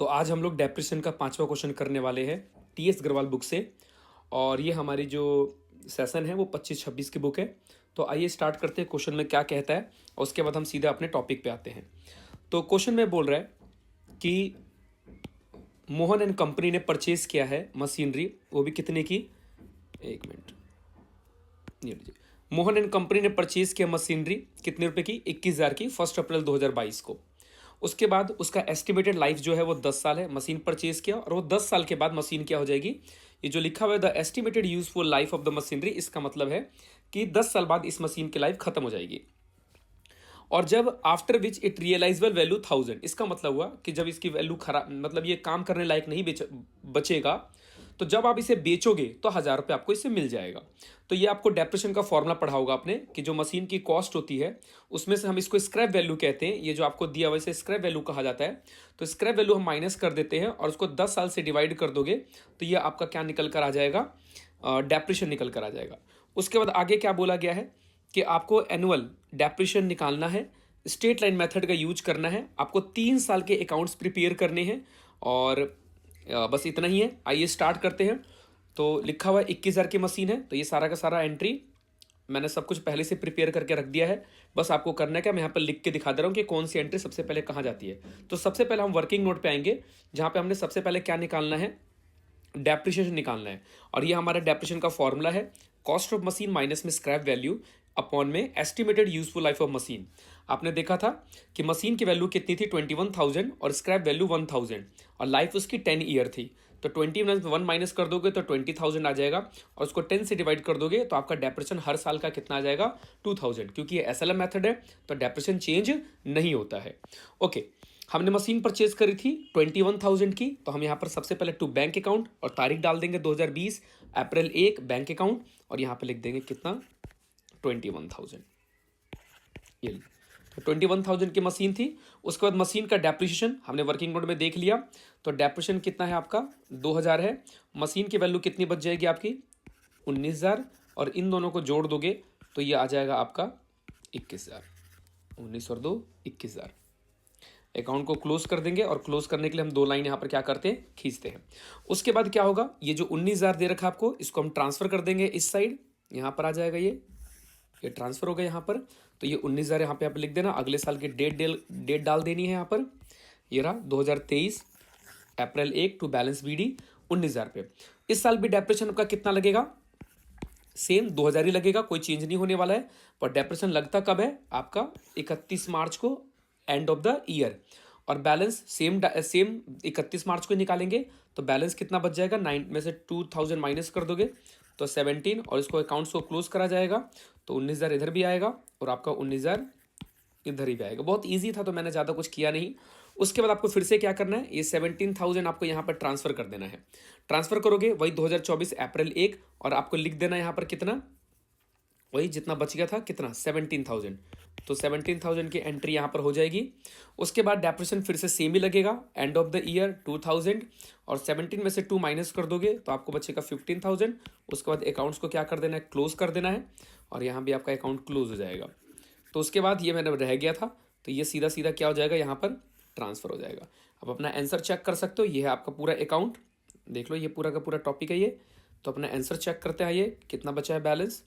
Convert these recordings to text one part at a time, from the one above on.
तो आज हम लोग डेप्रेशन का 5वां क्वेश्चन करने वाले हैं टीएस अग्रवाल बुक से। और ये हमारी जो सेशन है वो 25-26 की बुक है। तो आइए स्टार्ट करते हैं क्वेश्चन में क्या कहता है और उसके बाद हम सीधे अपने टॉपिक पे आते हैं। तो क्वेश्चन में बोल रहा है कि मोहन एंड कंपनी ने परचेज किया है मशीनरी, वो भी कितने की, एक मिनट, ये लीजिए। मोहन एंड कंपनी ने परचेज किया मशीनरी कितने रुपए की, 21,000 की, 1 अप्रैल 2022 को। उसके बाद उसका एस्टिमेटेड लाइफ जो है वो 10 साल है। मशीन परचेज किया और वो 10 साल के बाद मशीन क्या हो जाएगी, ये जो लिखा हुआ है the estimated useful life of the machinery, इसका मतलब है कि 10 साल बाद इस मशीन की लाइफ खत्म हो जाएगी। और जब after which it realisable value 1000, इसका मतलब हुआ कि जब इसकी वैल्यू खराब, मतलब ये काम करने लायक नहीं बचेगा, तो जब आप इसे बेचोगे तो 1000 रुपये आपको इससे मिल जाएगा। तो ये आपको डेप्रेशन का फॉर्मूला पढ़ा होगा आपने कि जो मशीन की कॉस्ट होती है उसमें से हम इसको स्क्रैप वैल्यू कहते हैं। ये जो आपको दिया हुआ इसे स्क्रैप वैल्यू कहा जाता है। तो स्क्रैप वैल्यू हम माइनस कर देते हैं और उसको 10 साल से डिवाइड कर दोगे तो ये आपका क्या निकल कर आ जाएगा, डेप्रेशन निकल कर आ जाएगा। उसके बाद आगे क्या बोला गया है कि आपको एनुअल डेप्रेशन निकालना है, स्ट्रेट लाइन मेथड का यूज करना है, आपको 3 साल के अकाउंट्स प्रिपेयर करने हैं और बस इतना ही है। आइए स्टार्ट करते हैं। तो लिखा हुआ है 21,000 की मशीन है, तो ये सारा का सारा एंट्री मैंने सब कुछ पहले से प्रिपेयर करके रख दिया है। बस आपको करना है क्या, मैं यहाँ पर लिख के दिखा दे रहा हूँ कि कौन सी एंट्री सबसे पहले कहाँ जाती है। तो सबसे पहले हम वर्किंग नोट पे आएंगे जहाँ पे हमने सबसे पहले क्या निकालना है, डेप्रिसिएशन निकालना है। और ये हमारा डेप्रिसिएशन का फॉर्मूला है कॉस्ट ऑफ मशीन माइनस में स्क्रैप वैल्यू अपॉन में estimated useful life of machine. आपने देखा था कि मशीन की वैल्यू कितनी थी 21,000 और स्क्रैप वैल्यू 1000 और लाइफ उसकी 10 ईयर थी। तो 20 में 1 माइनस कर दोगे तो 20,000 आ जाएगा और उसको 10 से डिवाइड कर दोगे तो आपका डेप्रेशन हर साल का कितना आ जाएगा, 2000। क्योंकि ये एसएलएम मेथड है तो डेप्रेशन चेंज नहीं होता है। ओके, हमने मशीन परचेज करी थी 21,000 की, तो हम यहाँ पर सबसे पहले टू बैंक अकाउंट और तारीख डाल देंगे 2020 अप्रैल 1 बैंक अकाउंट और यहाँ पे लिख देंगे कितना, 21,000। ये तो 21,000 की मशीन थी। उसके बाद मशीन का डेप्रिसिएशन हमने वर्किंग नोट में देख लिया। तो डेप्रिसिएशन कितना है आपका, 2000 है। मशीन की वैल्यू कितनी बच जाएगी आपकी, 19,000 और इन दोनों को जोड़ दोगे तो ये आ जाएगा आपका 21,000। 19 और 2 21,000। अकाउंट को क्लोज कर देंगे और क्लोज करने के लिए हम 2 लाइन यहाँ पर क्या करते हैं, खींचते हैं। उसके बाद क्या होगा, ये जो 19,000 दे रखा आपको इसको हम ट्रांसफर कर देंगे इस साइड, यहाँ पर आ जाएगा ये ट्रांसफर हो गया यहाँ पर। तो ये 19,000 यहाँ पे आप लिख देना, अगले साल की डेट डाल देनी है यहाँ पर। ये रहा 2023 अप्रैल 1 टू बैलेंस बीडी 19,000 पे। इस साल भी डेप्रेशन आपका कितना लगेगा, सेम 2000 ही लगेगा, कोई चेंज नहीं होने वाला है। पर डेप्रेशन लगता कब है आपका, 31 मार्च को, एंड ऑफ द ईयर। और बैलेंस सेम 31 मार्च को निकालेंगे तो बैलेंस कितना बच जाएगा, 9 में से 2000 माइनस कर दोगे तो 17 और इसको अकाउंट्स को क्लोज करा जाएगा तो 19,000 इधर भी आएगा और आपका 19,000 इधर ही भी आएगा। बहुत इजी था तो मैंने ज़्यादा कुछ किया नहीं। उसके बाद आपको फिर से क्या करना है, ये 17,000 आपको यहाँ पर ट्रांसफर कर देना है। ट्रांसफर करोगे वही 2024 अप्रैल 1 और आपको लिख देना यहाँ पर कितना, वही जितना बच गया था कितना, 17,000। तो 17,000 की एंट्री यहाँ पर हो जाएगी। उसके बाद डेप्रेशन फिर से सेम ही लगेगा, एंड ऑफ द ईयर 2000 और 17 में से 2 माइनस कर दोगे तो आपको बचेगा 15,000। उसके बाद अकाउंट्स को क्या कर देना है, क्लोज कर देना है और यहाँ भी आपका अकाउंट क्लोज हो जाएगा। तो उसके बाद ये मैंने रह गया था तो ये सीधा सीधा क्या हो जाएगा, यहाँ पर ट्रांसफर हो जाएगा। अब अपना आंसर चेक कर सकते हो, ये है आपका पूरा अकाउंट, देख लो ये पूरा का पूरा टॉपिक है ये। तो अपना आंसर चेक करते हैं, ये कितना बचा है बैलेंस,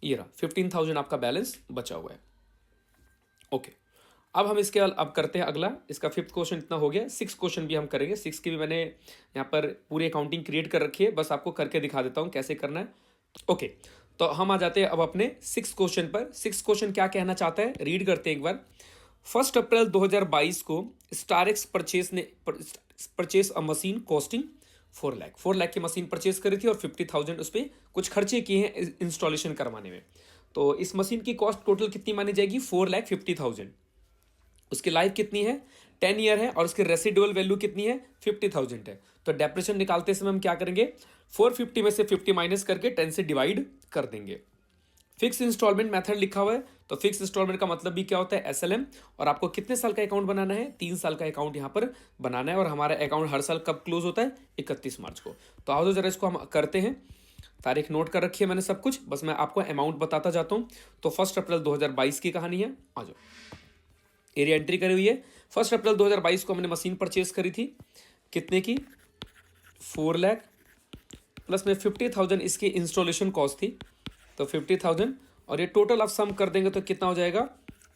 ये रहा 15,000 आपका बैलेंस बचा हुआ है। ओके, अब हम इसके अब करते हैं अगला, इसका 5th क्वेश्चन इतना हो गया। 6th क्वेश्चन भी हम करेंगे। 6 की भी मैंने यहाँ पर पूरी अकाउंटिंग क्रिएट कर रखी है, बस आपको करके दिखा देता हूँ कैसे करना है। ओके, तो हम आ जाते हैं अब अपने 6th क्वेश्चन पर। 6th क्वेश्चन क्या कहना चाहता है, रीड करते हैं एक बार। 1 अप्रैल 2022 को स्टारेक्स परचेस अ मशीन कॉस्टिंग 4 लाख। 4 लाख की मशीन परचेज करी थी और 50,000 उस पर कुछ खर्चे किए हैं इंस्टॉलेशन करवाने में। तो इस मशीन की कॉस्ट टोटल कितनी मानी जाएगी, 4,50,000। उसकी लाइफ कितनी है, 10 ईयर है और उसकी रेसिडुअल वैल्यू कितनी है, 50,000 है। तो डेप्रेशन निकालते समय हम क्या करेंगे, 450 में से 50 माइनस करके 10 से डिवाइड कर देंगे। फिक्स इंस्टॉलमेंट मेथड लिखा हुआ है, तो फिक्स इंस्टॉलमेंट का मतलब भी क्या होता है, एसएलएम। और आपको कितने साल का अकाउंट बनाना है, 3 साल का अकाउंट यहाँ पर बनाना है। और हमारा अकाउंट हर साल कब क्लोज होता है, 31 मार्च को। तो आओ तो जरा इसको हम करते हैं। तारीख नोट कर रखी है मैंने सब कुछ, बस मैं आपको अमाउंट बताता जाता हूँ। तो 1 अप्रैल 2022 की कहानी है, आ जाओ। एरिया एंट्री करी हुई है 1 अप्रैल 2022 को हमने मशीन परचेज करी थी, कितने की? 4 लाख, प्लस में 50,000 इसकी इंस्टॉलेशन कॉस्ट थी, तो 50,000, और ये टोटल आप सम कर देंगे तो कितना हो जाएगा?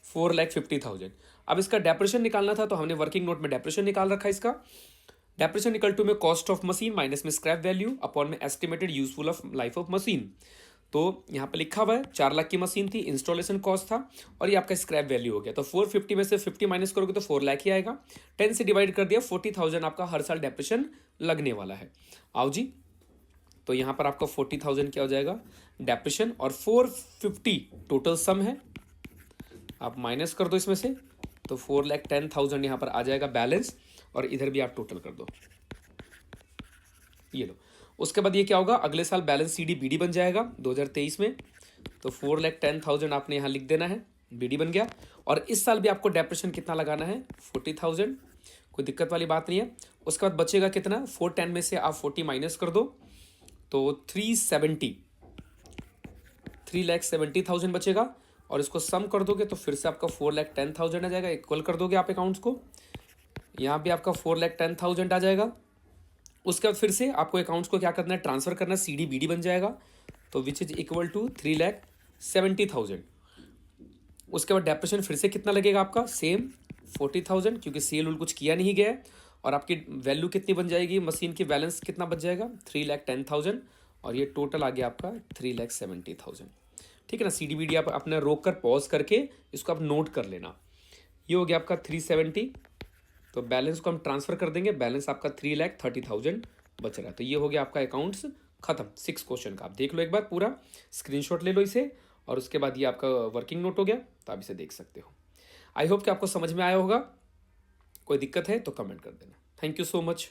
4,50,000। अब इसका डेप्रेशन निकालना था, तो हमने वर्किंग नोट में डेप्रेशन निकाल रखा है इसका। डेप्रेशन इक्वल टू में कॉस्ट ऑफ मशीन माइनस में स्क्रैप वैल्यू अपॉन में estimated useful of life of machine. तो यहाँ पे लिखा हुआ है 4 लाख की मशीन थी, इंस्टॉलेशन कॉस्ट था, और ये आपका स्क्रैप वैल्यू हो गया। तो 450 में से 50 माइनस करोगे तो 4 लाख ही आएगा। 10 से डिवाइड कर दिया, 40,000 आपका हर साल डेप्रेशन लगने वाला है। आओ जी, तो यहाँ पर आपका 40,000 क्या हो जाएगा? डेप्रेशन, और 450 टोटल सम है, आप माइनस कर दो इसमें से, तो 4,10,000 यहाँ पर आ जाएगा बैलेंस, और इधर भी आप टोटल कर दो, ये लो। उसके बाद ये क्या होगा? अगले साल बैलेंस सीडी बीडी बन जाएगा 2023 में, तो 4,10,000 आपने यहाँ लिख देना है, बीडी बन गया। और इस साल भी आपको डेप्रेशन कितना लगाना है? 40,000, कोई दिक्कत वाली बात नहीं है। उसके बाद बचेगा कितना? 410 में से आप 40 माइनस कर दो, तो 3,70,000 बचेगा, और इसको सम कर दोगे तो फिर से आपका 4,10,000 आ जाएगा। इक्वल कर दोगे आप अकाउंट्स को, यहाँ भी आपका 4,10,000 आ जाएगा। उसके बाद फिर से आपको अकाउंट्स को क्या करना है? ट्रांसफर करना है, सीडी बीडी बन जाएगा, तो विच इज इक्वल टू 3,70,000। उसके बाद डेप्रेशन फिर से कितना लगेगा आपका? सेम 40,000, क्योंकि सेल उल कुछ किया नहीं गया है। और आपकी वैल्यू कितनी बन जाएगी? मशीन की बैलेंस कितना बच जाएगा? 3,10,000, और ये टोटल आ गया आपका 3,70,000। ठीक है ना? सीडी बीडी आप अपना रोक कर पॉज करके इसको आप नोट कर लेना। ये हो गया आपका 370, तो बैलेंस को हम ट्रांसफर कर देंगे, बैलेंस आपका 3,30,000 बच रहा है। तो ये हो गया आपका अकाउंट्स खत्म 6 क्वेश्चन का। आप देख लो एक बार पूरा, स्क्रीनशॉट ले लो इसे, और उसके बाद ये आपका वर्किंग नोट हो गया, तो आप इसे देख सकते हो। आई होप कि आपको समझ में आया होगा। कोई दिक्कत है तो कमेंट कर देना। Thank you so much.